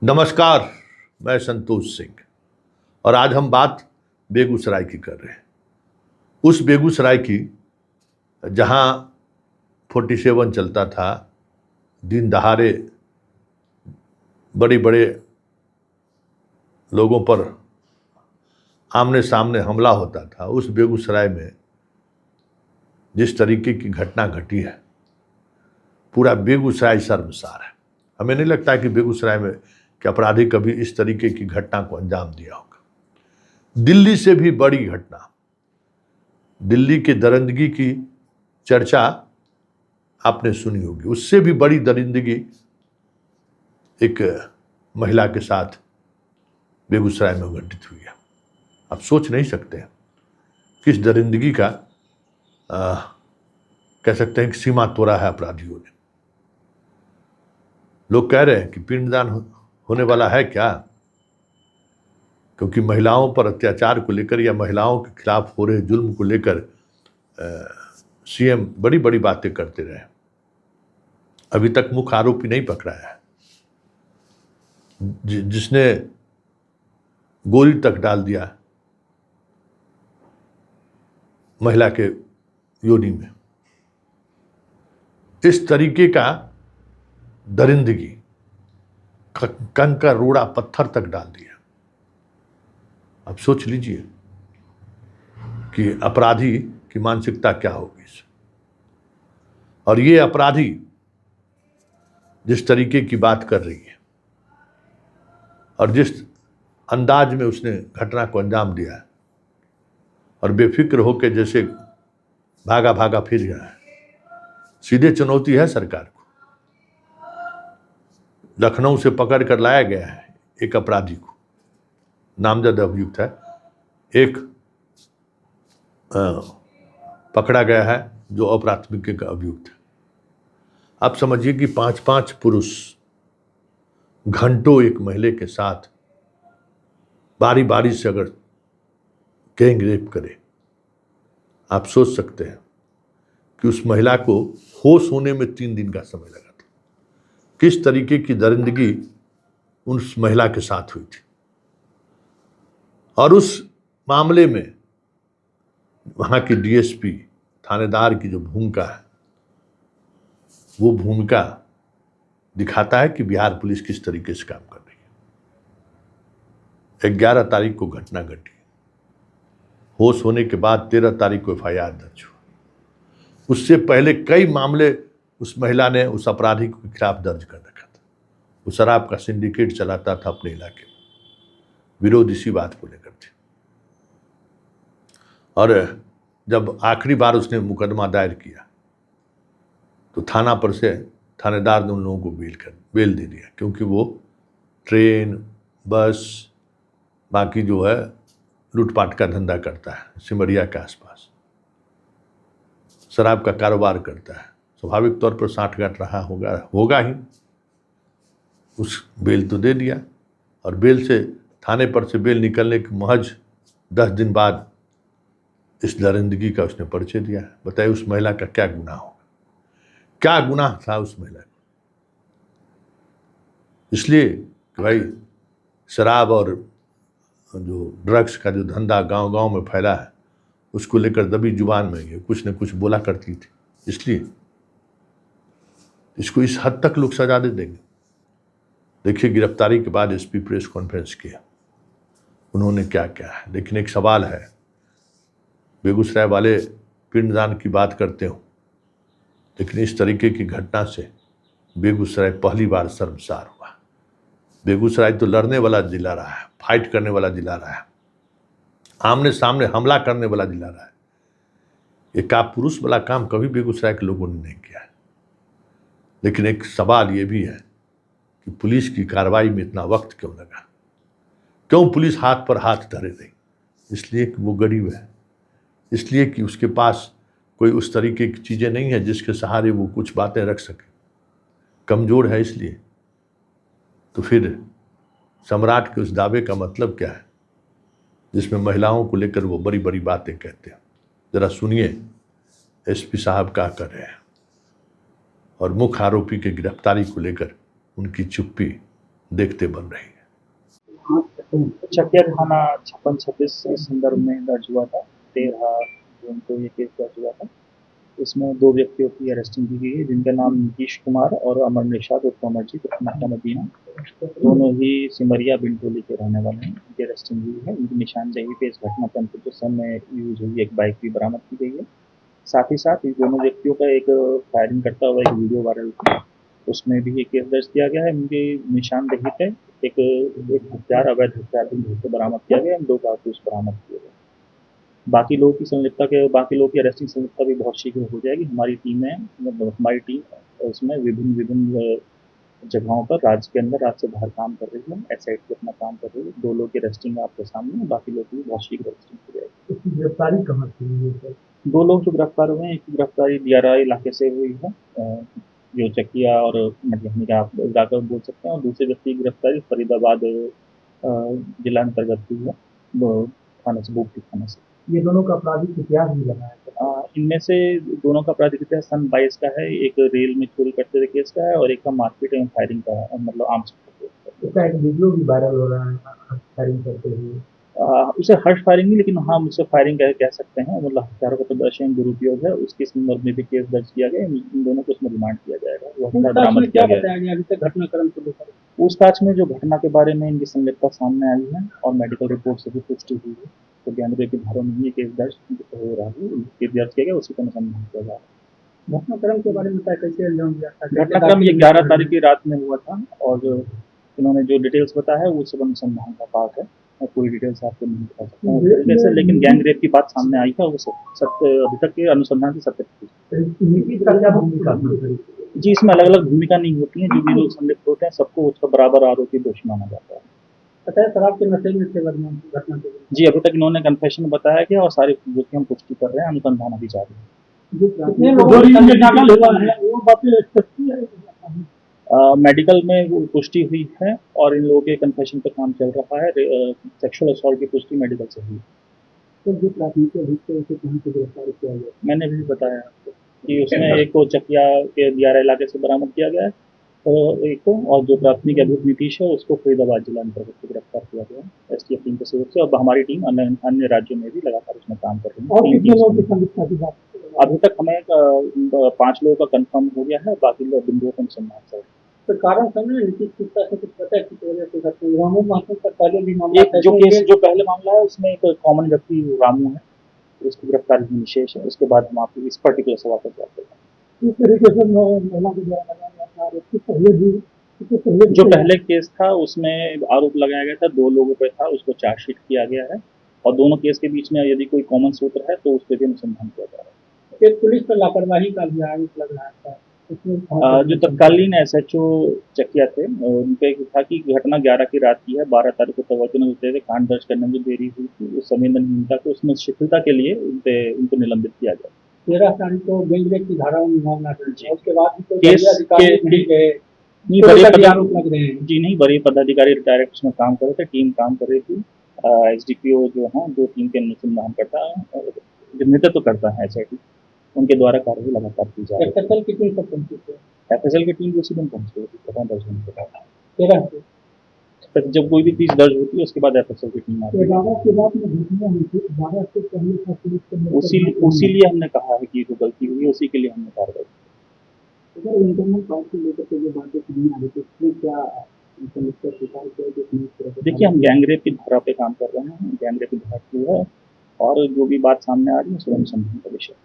नमस्कार, मैं संतोष सिंह और आज हम बात बेगूसराय की कर रहे हैं। उस बेगूसराय की जहां 47 चलता था, दिन दहाड़े बड़े बड़े लोगों पर आमने सामने हमला होता था। उस बेगूसराय में जिस तरीके की घटना घटी है, पूरा बेगूसराय शर्मसार है। हमें नहीं लगता कि बेगूसराय में कि अपराधी कभी इस तरीके की घटना को अंजाम दिया होगा। दिल्ली से भी बड़ी घटना, दिल्ली के दरिंदगी की चर्चा आपने सुनी होगी। उससे भी बड़ी दरिंदगी एक महिला के साथ बेगूसराय में घटित हुई है। आप सोच नहीं सकते किस दरिंदगी का कह सकते हैं कि सीमा तोड़ा है अपराधियों ने। लोग कह रहे हैं कि पिंडदान होने वाला है क्या, क्योंकि महिलाओं पर अत्याचार को लेकर या महिलाओं के खिलाफ हो रहे जुल्म को लेकर सीएम बड़ी बड़ी बातें करते रहे। अभी तक मुख्य आरोपी नहीं पकड़ा है, जिसने गोली तक डाल दिया महिला के योनि में। इस तरीके का दरिंदगी, कंकर रोड़ा पत्थर तक डाल दिया। अब सोच लीजिए कि अपराधी की मानसिकता क्या होगी। और ये अपराधी जिस तरीके की बात कर रही है और जिस अंदाज में उसने घटना को अंजाम दिया है और बेफिक्र होकर जैसे भागा भागा फिर गया है, सीधे चुनौती है सरकार को। लखनऊ से पकड़ कर लाया गया है एक अपराधी को, नामजद अभियुक्त है। एक पकड़ा गया है जो अप्राथमिक का अभियुक्त है। आप समझिए कि 5-5 पुरुष घंटों एक महिला के साथ बारी बारी से अगर गैंग रेप करे, आप सोच सकते हैं कि उस महिला को होश होने में 3 दिन का समय लगा था। किस तरीके की दरिंदगी उस महिला के साथ हुई थी। और उस मामले में वहाँ की डीएसपी थानेदार की जो भूमिका है, वो भूमिका दिखाता है कि बिहार पुलिस किस तरीके से काम कर रही है। 11 तारीख को घटना घटी, होश होने के बाद 13 तारीख को एफआईआर दर्ज हुआ। उससे पहले कई मामले उस महिला ने उस अपराधी के खिलाफ दर्ज कर रखा था। वो शराब का सिंडिकेट चलाता था अपने इलाके में। विरोध इसी बात को लेकर थे। और जब आखिरी बार उसने मुकदमा दायर किया तो थाना पर से थानेदार ने उन लोगों को बेल दे दिया, क्योंकि वो ट्रेन बस बाकी जो है लूटपाट का धंधा करता है, सिमरिया के आसपास शराब का कारोबार करता है। स्वाभाविक तौर पर साठगांठ रहा होगा ही। उस बेल तो दे दिया और बेल से थाने पर से बेल निकलने के महज 10 दिन बाद इस दरिंदगी का उसने परिचय दिया है। बताइए उस महिला का क्या गुनाह होगा, क्या गुनाह था उस महिला का। इसलिए कि भाई शराब और जो ड्रग्स का जो धंधा गांव गांव में फैला है, उसको लेकर दबी जुबान में ये कुछ न कुछ बोला करती थी। इसलिए इसको इस हद तक लोग सजा दे देंगे। देखिए गिरफ्तारी के बाद एसपी प्रेस कॉन्फ्रेंस किया, उन्होंने क्या क्या है। लेकिन एक सवाल है, बेगूसराय वाले पिंडदान की बात करते हो, लेकिन इस तरीके की घटना से बेगूसराय पहली बार शर्मसार हुआ। बेगूसराय तो लड़ने वाला जिला रहा है, फाइट करने वाला जिला रहा है, आमने सामने हमला करने वाला जिला रहा है। ये कापुरुष वाला काम कभी बेगूसराय के लोगों ने नहीं किया है। लेकिन एक सवाल ये भी है कि पुलिस की कार्रवाई में इतना वक्त क्यों लगा, क्यों पुलिस हाथ पर हाथ धरे रही। इसलिए कि वो गरीब है, इसलिए कि उसके पास कोई उस तरीके की चीज़ें नहीं है जिसके सहारे वो कुछ बातें रख सके, कमज़ोर है। इसलिए तो फिर सम्राट के उस दावे का मतलब क्या है जिसमें महिलाओं को लेकर वो बड़ी बड़ी बातें कहते हैं। ज़रा सुनिए एसपी साहब क्या कर रहे हैं और मुख्य आरोपी के गिरफ्तारी को लेकर उनकी चुप्पी देखते बन रही है। चकिया थाना 56-26 इस संदर्भ में दर्ज हुआ था। 13 जून को ये केस दर्ज हुआ था। इसमें 2 व्यक्तियों की अरेस्टिंग की गई है, जिनका नाम नीतीश कुमार और अमर निषाद उर्फ अमरजीत उर्फ मक्का मदीना, दोनों ही सिमरिया बिंटोली के रहने वाले हैं। इनकी अरेस्टिंग हुई है। इनकी निशानदेही पे इस घटना के अंतर्गत में यूज हुई एक बाइक भी बरामद की गई है। साथ ही साथ इन दोनों व्यक्तियों का एक फायरिंग करता हुआ एक वीडियो वायरल था, उसमें भी एक केस दर्ज किया गया है। इनकी निशानदेही पे एक हथियार, अवैध हथियार भी घर से बरामद किया गया है। 2 कारतूस बरामद किए गए। बाकी लोगों की अरेस्टिंग संलिप्तता भी बहुत शीघ्र हो जाएगी। हमारी टीम उसमें विभिन्न जगहों पर राज्य के अंदर, राज्य से बाहर काम कर रही है। एसआईटी पे अपना काम कर रही है। 2 लोग की अरेस्टिंग आपके सामने है, बाकी लोग की भी बहुत शीघ्र अरेस्टिंग हो जाएगी। इसकी गिरफ्तारी कहाँ से हुई है सर? 2 लोग जो गिरफ्तार हुए हैं, एक की गिरफ्तारी दियारा इलाके से हुई है, जो चकिया और मटियानी का आप इलाका बोल सकते हैं, और दूसरे व्यक्ति की गिरफ्तारी फरीदाबाद जिला अंतर्गत हुई है, थाना से, बोगटी थाना से। ये दोनों का आपराधिक इतिहास भी लगा है सर। इनमें से दोनों का आपराधिक इतिहास सन 22 का है। एक रेल में चोरी करते हुए केस का है और एक का मारपीट एवं फायरिंग का है, मतलब आर्म्स का केस है। इसका एक वीडियो भी वायरल हो रहा है फायरिंग करते हुए। उसे हर्ष फायरिंग नहीं, लेकिन हाँ, उसे फायरिंग कह सकते हैं। मतलब हथियारों का प्रदर्शन दुरुपयोग है, उसके संदर्भ में भी केस दर्ज किया गया। इन दोनों को इसमें रिमांड किया जाएगा। वो हथियार बरामद किया गया है। अभी तक घटनाक्रम को लेकर पूछताछ में जो घटना के बारे में इनकी संलिप्तता सामने आई है और मेडिकल रिपोर्ट से भी पुष्टि हुई है, तो गैंगरेप की धारा में ये केस दर्ज हो रहा है। केस दर्ज किया गया, उसी का अनुसंधान किया जा रहा है। घटनाक्रम के बारे में कैसे अंजाम दिया था? घटनाक्रम ये 11 तारीख की रात में हुआ था, और इन्होंने जो डिटेल्स बताया है वो सब अनुसंधान का पार्ट है। मैं पूरी डिटेल्स आपको नहीं बता सकता हूँ जैसे, लेकिन गैंगरेप की बात सामने आई था, वो सत्य अभी तक के अनुसंधान से सत्य नीति का क्या भूमिका थी? जी, इसमें अलग अलग भूमिका नहीं होती है। जो भी लोग संलिप्त होते हैं, सबको उसका बराबर आरोपी दोषी माना जाता है। पता है शराब के नशे में थे घटना के? जी, अभी तक इन्होंने कन्फेशन बताया गया और सारी चीजों की हम पुष्टि कर रहे हैं। अनुसंधान अभी जारी है। कितने लोगों को दाखिल हुआ है वो बातें सच्ची है? मेडिकल में वो पुष्टि हुई है और इन लोगों के कन्फेशन पे काम चल रहा है। सेक्सुअल असॉल्ट की पुष्टि मेडिकल से हुई। तो जो प्राथमिक अभियुक्त है उसे कहाँ से गिरफ्तार किया गया? मैंने भी बताया आपको कि उसमें एक को चकिया के दियारा इलाके से बरामद किया गया है, और एक को, और जो प्राथमिक अभियुक्त नीतीश है उसको फरीदाबाद जिला अंतर्गत से गिरफ्तार किया गया है एसटीएफ टीम के सहयोग से। अब हमारी टीम अन्य राज्यों में भी लगातार उसमें काम कर रही है। और कितने लोगों की संलिप्तता की बात? अभी तक हमें 5 लोगों का कंफर्म हो गया है, बाकी लोग बिंदुओं पर अनुसंधान चल रहा है। तो कारण समझ नीतीश कुप्ता से कुछ पता है किस वजह से करते हैं? रामू महतो का पहले भी मामला एक जो पहले मामला है उसमें एक कॉमन व्यक्ति रामू है, उसकी गिरफ्तारी भी विशेष है। उसके बाद हम आपको इस पर्टिकुलर सवाल पर जवाब देंगे। इस तरीके से महिला के द्वारा लगाया जाता है। इससे पहले जो पहले केस था उसमें आरोप लगाया गया था 2 लोगों पे था, उसको चार्जशीट किया गया है, और दोनों केस के बीच में यदि कोई कॉमन सूत्र है तो उस पर भी अनुसंधान किया जा रहा है। एक पुलिस पर लापरवाही का भी आरोप लग रहा था। जो तत्कालीन एसएचओ चकिया थे, उनका था कि घटना 11 की रात की है। 12 तारीख को तवज्जो न देते हुए कांड दर्ज करने में देरी हुई थी, उस संवेदनहीनता को, उसमें शिथिलता के लिए उनको निलंबित किया गया। 13 तारीख को गैंगरेप की धाराओं में मामला दर्ज है। उसके बाद भी केस अधिकारी नहीं गए, नहीं, बड़े आरोप लग रहे हैं। जी नहीं, बड़े पदाधिकारी डायरेक्ट उसमें काम कर रहे थे, टीम काम कर रही थी। एसडीपीओ जो है, जो टीम के अनुसंधान करता है, नेतृत्व करता है एसआईटी, उनके द्वारा कार्रवाई लगातार की जा रही है। एफएसएल की टीम कब पहुंची थी? एफएसएल की टीम उसी दिन पहुंच गई थी, घटना दर्ज होने के बाद। 13 से तक जब कोई भी चीज दर्ज होती है उसके बाद एफएसएल की टीम आती है। 11 के बाद में घटना हुई थी, 12 से पहले का पुलिस के उसीलिए हमने कहा है कि जो गलती हुई है उसी के लिए हमने कार्रवाई की। अगर इंटरनल पार्ट को लेकर के जो बातें सामने आ रही थी उसमें क्या समस्या स्वीकार किया कि देखिए, हम गैंगरेप की धारा पे काम कर रहे हैं। गैंगरेप की धारा की है, और जो भी बात सामने आ रही है उसको अनुसंधान का विषय है।